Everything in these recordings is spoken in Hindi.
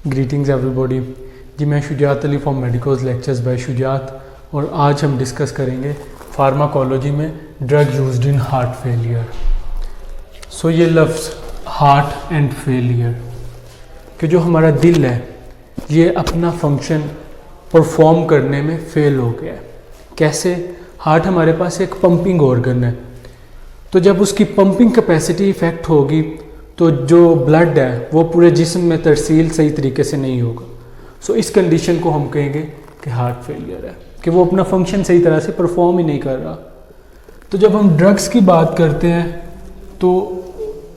ग्रीटिंग्स एवरीबॉडी जी, मैं Shujat Ali from medicos lectures by Shujat और आज हम डिस्कस करेंगे फार्माकोलॉजी में drug used in heart failure. So ये लफ्ज़ हार्ट एंड फेलियर कि जो हमारा दिल है ये अपना फंक्शन परफॉर्म करने में फेल हो गया है। कैसे? हार्ट हमारे पास एक पंपिंग ऑर्गन है, तो जब उसकी पंपिंग कैपेसिटी इफेक्ट होगी तो जो ब्लड है वो पूरे जिस्म में तरसील सही तरीके से नहीं होगा। सो इस कंडीशन को हम कहेंगे कि हार्ट फेलियर है, कि वो अपना फंक्शन सही तरह से परफॉर्म ही नहीं कर रहा। तो जब हम ड्रग्स की बात करते हैं तो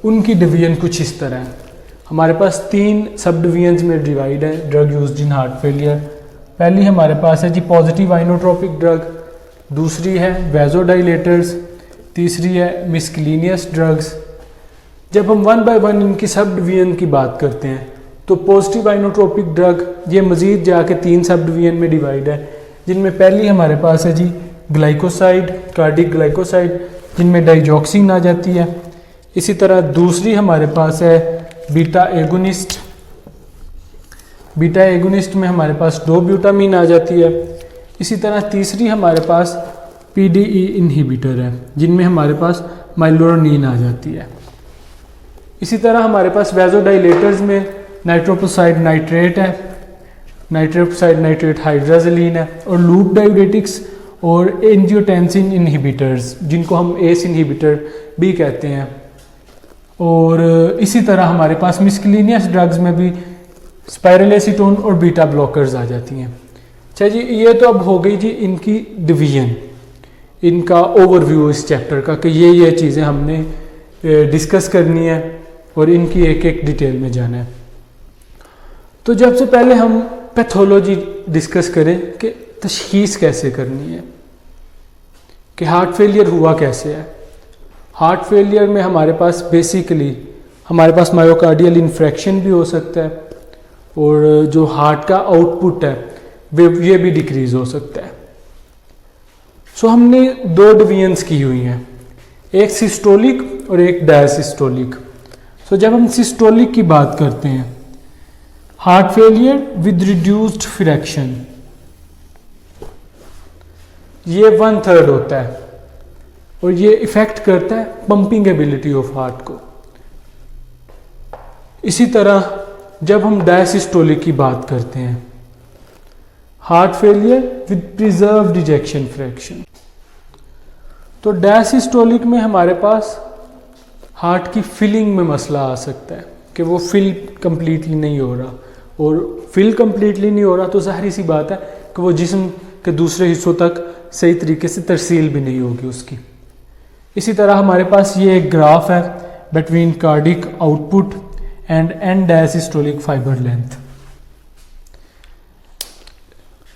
उनकी डिवीजन कुछ इस तरह है। हमारे पास 3 सब डिवीजन्स में डिवाइड है drug used in heart failure. पहली हमारे पास है जी पॉजिटिव आइनोट्रोपिक ड्रग, दूसरी है वैसोडाइलेटर्स, तीसरी है मिसक्लिनियस ड्रग्स। जब हम 1 बाय 1 इनकी सब डिवीजन की बात करते हैं तो पॉजिटिव आइनोट्रोपिक ड्रग ये मज़ीद जाके 3 सब डिवीजन में डिवाइड है, जिनमें पहली हमारे पास है जी ग्लाइकोसाइड, कार्डिक ग्लाइकोसाइड, जिनमें डाइजॉक्सिन आ जाती है। इसी तरह दूसरी हमारे पास है बीटा एगोनिस्ट। बीटा एगोनिस्ट में हमारे पास 2 ब्यूटामीन आ जाती है। इसी तरह तीसरी हमारे पास पीडीई इनहिबिटर है, जिनमें हमारे पास माइलोरोनिन आ जाती है। इसी तरह हमारे पास वैसोडाइलेटर्स में नाइट्रोपोसाइड नाइट्रेट है, नाइट्रोपोसाइड नाइट्रेट हाइड्राजलीन है, और लूप डायूरेटिक्स और एंजियोटेंसिन इनहिबिटर्स, जिनको हम एस इनहिबिटर भी कहते हैं। और इसी तरह हमारे पास मिसक्लिनियस ड्रग्स में भी स्पाइरलेसिटोन और बीटा ब्लॉकर्स आ जाती हैं। अच्छा जी, ये तो अब हो गई जी इनकी डिवीजन, इनका ओवरव्यू इस चैप्टर का कि ये चीज़ें हमने डिस्कस करनी है और इनकी एक एक डिटेल में जाना है। तो जब से पहले हम पैथोलॉजी डिस्कस करें कि तशखीस कैसे करनी है कि हार्ट फेलियर हुआ कैसे है। हार्ट फेलियर में हमारे पास बेसिकली हमारे पास मायोकार्डियल इन्फ्रैक्शन भी हो सकता है, और जो हार्ट का आउटपुट है ये भी डिक्रीज हो सकता है। सो हमने 2 डिवीजन्स की हुई हैं, एक सिस्टोलिक और एक डायसिस्टोलिक। सो जब हम सिस्टोलिक की बात करते हैं, heart failure with reduced fraction, ये 1/3 होता है और ये इफेक्ट करता है पंपिंग एबिलिटी ऑफ हार्ट को। इसी तरह जब हम डायसिस्टोलिक की बात करते हैं, heart failure with preserved ejection fraction. तो डायसिस्टोलिक में हमारे पास हार्ट की फिलिंग में मसला आ सकता है कि वो फिल कंप्लीटली नहीं हो रहा, और फिल कंप्लीटली नहीं हो रहा तो जाहिर सी बात है कि वो जिस्म के दूसरे हिस्सों तक सही तरीके से तरसील भी नहीं होगी उसकी। इसी तरह हमारे पास ये एक ग्राफ है between cardiac output and and diastolic fibre length.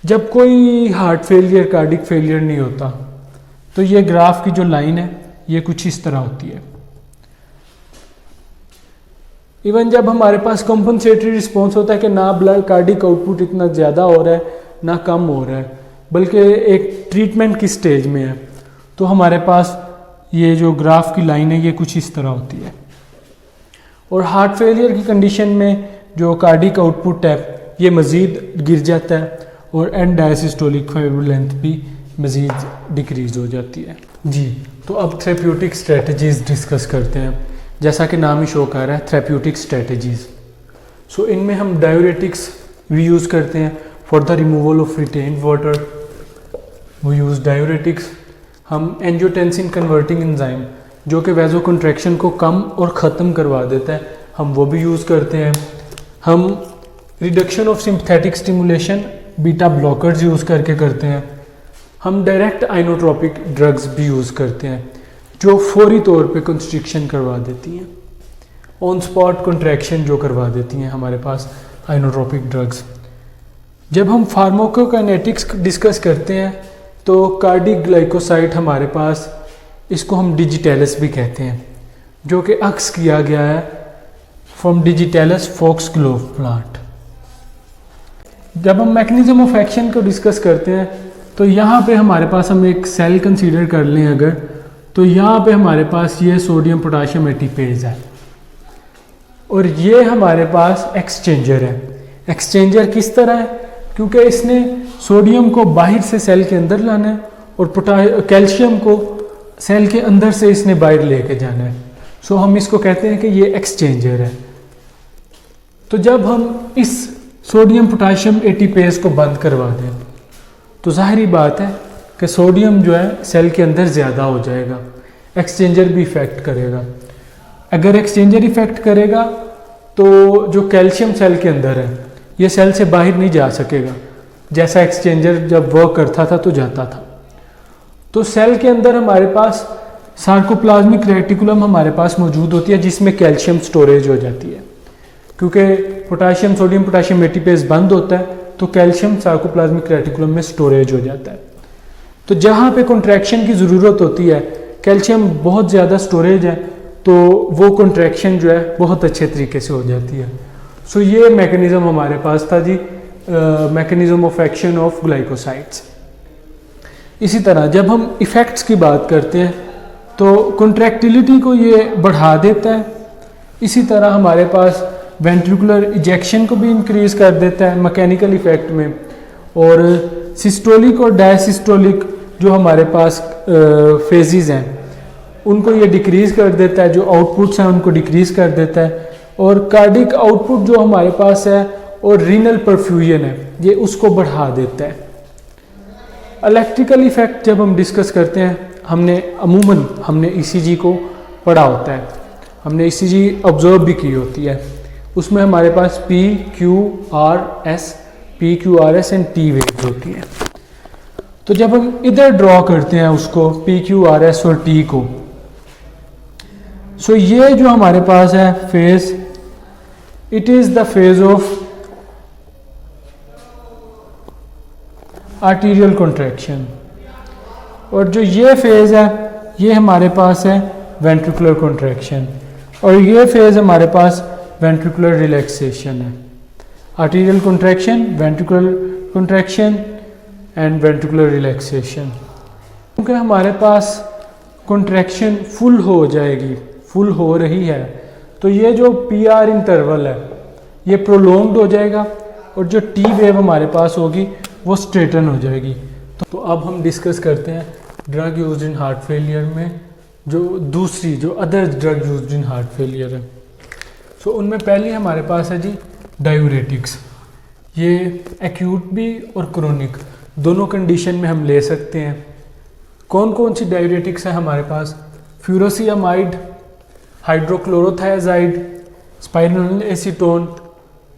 जब कोई हार्ट फेलियर कार्डिक फेलियर नहीं होता तो ये ग्राफ की जो लाइन है ये कुछ इस तरह होती है। इवन जब हमारे पास कॉम्पनसेटरी रिस्पॉन्स होता है कि ना ब्लड कार्डिक आउटपुट इतना ज़्यादा हो रहा है ना कम हो रहा है, बल्कि एक ट्रीटमेंट की स्टेज में है, तो हमारे पास ये जो ग्राफ की लाइन है ये कुछ इस तरह होती है। और हार्ट फेलियर की कंडीशन में जो कार्डिक आउटपुट है ये मज़ीद गिर जाता है और एंड डायसिस्टोलिक फाइबर लेंथ भी मज़ीद डिक्रीज हो जाती है जी। तो अब थेरेप्यूटिक स्ट्रेटजीज़ डिस्कस करते हैं। जैसा कि नाम ही शो कर रहा है थेरेप्यूटिक स्ट्रेटजीज़। सो इनमें हम डायूरेटिक्स भी यूज़ करते हैं for the removal of retained water, वो यूज़ डायूरेटिक्स। हम एंजियोटेंसिन कन्वर्टिंग एंजाइम जो कि वैसो कंट्रैक्शन को कम और ख़त्म करवा देता है, हम वो भी यूज़ करते हैं। हम reduction of sympathetic stimulation beta blockers use करके करते हैं। हम डायरेक्ट आइनोट्रोपिक ड्रग्स भी यूज़ करते हैं जो फौरी तौर पे कंस्ट्रिक्शन करवा देती हैं, ऑन स्पॉट कंट्रैक्शन जो करवा देती हैं हमारे पास आइनोट्रोपिक ड्रग्स। जब हम फार्माकोकाइनेटिक्स डिस्कस करते हैं तो कार्डिक ग्लाइकोसाइड हमारे पास, इसको हम डिजिटेलस भी कहते हैं, जो कि अक्स किया गया है फ्रॉम डिजिटेलस फॉक्सग्लोव प्लांट। जब हम मैकेनिज्म ऑफ एक्शन को डिस्कस करते हैं तो यहाँ पे हमारे पास हम एक सेल कंसीडर कर लें अगर, तो यहाँ पे हमारे पास ये सोडियम पोटाशियम एटीपेज है और ये हमारे पास एक्सचेंजर है। एक्सचेंजर किस तरह है, क्योंकि इसने सोडियम को बाहर से सेल के अंदर लाना है और कैल्शियम को सेल के अंदर से इसने बाहर लेके जाना है। सो हम इसको कहते हैं कि ये एक्सचेंजर है। तो जब हम इस सोडियम पोटाशियम एटीपेज को बंद करवा दें तो जाहिर बात है कि सोडियम जो है सेल के अंदर ज़्यादा हो जाएगा, एक्सचेंजर भी इफ़ेक्ट करेगा। अगर एक्सचेंजर इफ़ेक्ट करेगा तो जो कैल्शियम सेल के अंदर है ये सेल से बाहर नहीं जा सकेगा, जैसा एक्सचेंजर जब वर्क करता था तो जाता था। तो सेल के अंदर हमारे पास सार्कोप्लाज्मिक रेटिकुलम हमारे पास मौजूद होती है जिसमें कैल्शियम स्टोरेज हो जाती है, क्योंकि पोटाशियम सोडियम पोटाशियम एटीपेज बंद होता है तो कैल्शियम सार्कोप्लाज्मिक रेटिकुलम में स्टोरेज हो जाता है। तो जहाँ पे कॉन्ट्रैक्शन की ज़रूरत होती है, कैल्शियम बहुत ज़्यादा स्टोरेज है, तो वो कॉन्ट्रैक्शन जो है बहुत अच्छे तरीके से हो जाती है। सो ये मैकेनिज़्म हमारे पास था जी, mechanism of action of glycosides. इसी तरह जब हम इफ़ेक्ट्स की बात करते हैं तो कॉन्ट्रैक्टिलिटी को ये बढ़ा देता है। इसी तरह हमारे पास वेंट्रिकुलर इजेक्शन को भी इंक्रीज़ कर देता है मैकेनिकल इफ़ेक्ट में, और सिस्टोलिक और डायसिस्टोलिक जो हमारे पास फेजेस हैं उनको ये डिक्रीज़ कर देता है, जो आउटपुट्स हैं उनको डिक्रीज़ कर देता है, और कार्डिक आउटपुट जो हमारे पास है और रीनल परफ्यूजन है ये उसको बढ़ा देता है। इलेक्ट्रिकल इफ़ेक्ट जब हम डिस्कस करते हैं, हमने ईसीजी को पढ़ा होता है, हमने ईसीजी ऑब्जर्व भी की होती है, उसमें हमारे पास P Q R S and T waves होती हैं। तो जब हम इधर ड्रॉ करते हैं उसको पी क्यू आर एस और टी को, सो ये जो हमारे पास है phase, it is the phase of arterial contraction, और जो ये फेज है ये हमारे पास है वेंट्रिकुलर कॉन्ट्रैक्शन, और ये फेज हमारे पास वेंट्रिकुलर रिलैक्सेशन है। Arterial contraction, ventricular contraction and ventricular relaxation. क्योंकि हमारे पास कॉन्ट्रैक्शन फुल हो जाएगी, फुल हो रही है, तो ये जो पी आर इंटरवल है ये प्रोलॉन्ग्ड हो जाएगा, और जो टी वेव हमारे पास होगी वो स्ट्रेटन हो जाएगी। तो अब हम डिस्कस करते हैं drug used in heart failure में जो other drug used in heart failure है। सो उनमें पहली हमारे पास है जी डायूरेटिक्स। ये एक्यूट भी और क्रोनिक दोनों कंडीशन में हम ले सकते हैं। कौन कौन सी डायूरेटिक्स है हमारे पास? फ्यूरोसियामाइड, हाइड्रोक्लोरोथायाजाइड, स्पाइरनोल एसीटोन।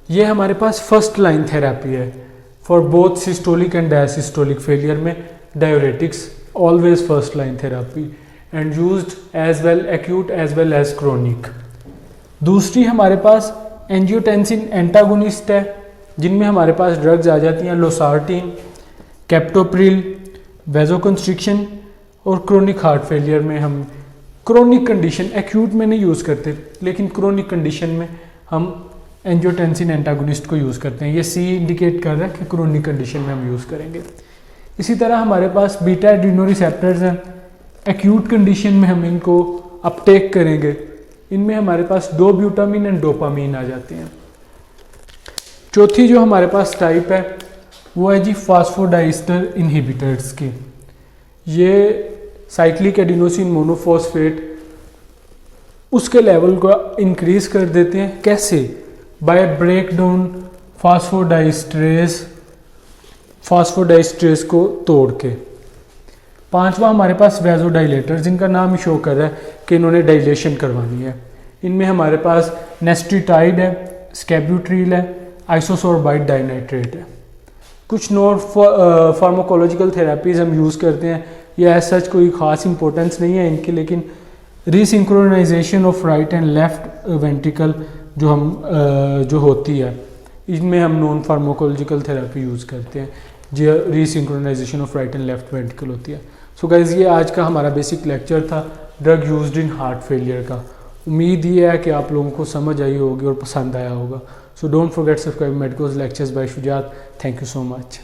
ये हमारे पास फर्स्ट लाइन थेरेपी है for both systolic and diastolic failure में। Diuretics always first line therapy and used as well acute as well as chronic. दूसरी हमारे पास एंजियोटेंसिन एंटागोनिस्ट है, जिनमें हमारे पास ड्रग्स आ जाती हैं लोसार्टिन, कैप्टोप्रिल, वेजोकंस्ट्रिक्शन। और क्रोनिक हार्ट फेलियर में हम क्रोनिक कंडीशन, एक्यूट में नहीं यूज़ करते, लेकिन क्रोनिक कंडीशन में हम एंजियोटेंसिन एंटागोनिस्ट को यूज़ करते हैं। ये सी इंडिकेट कर रहा है कि क्रोनिक कंडीशन में हम यूज़ करेंगे। इसी तरह हमारे पास बीटा एड्रीनोरिसेप्टर्स हैं, एक्यूट कंडीशन में हम इनको अपटेक करेंगे। इनमें हमारे पास 2 ब्यूटामिन एंड डोपामीन आ जाते हैं। चौथी जो हमारे पास टाइप है वो है जी फास्फोडाइस्टर इनहिबिटर्स की। ये साइक्लिक एडिनोसिन मोनोफॉस्फेट उसके लेवल को इंक्रीज कर देते हैं। कैसे? बाय ब्रेक डाउन फास्फोडाइस्ट्रेस को तोड़ के। पांचवा हमारे पास वेजोडाइलेटर, जिनका नाम ही शो कर रहा है कि इन्होंने डाइलेशन करवानी है। इनमें हमारे पास नेस्टिटाइड है, स्कैब्यूट्रील है, आइसोसोर्बाइड डाइनाइट्रेट है। कुछ नॉन फार्माकोलॉजिकल थेरेपीज हम यूज़ करते हैं, ये एज सच कोई ख़ास इंपॉर्टेंस नहीं है इनकी, लेकिन resynchronization of right and left ventricle जो होती है, इनमें हम नॉन फार्माकोलॉजिकल थेरेपी यूज़ करते हैं, जो resynchronization of right and left ventricle होती है। सो गाइस, ये आज का हमारा बेसिक लेक्चर था drug used in heart failure का। उम्मीद ये है कि आप लोगों को समझ आई होगी और पसंद आया होगा। So don't forget subscribe medicos lectures by Shujaat. Thank you so much.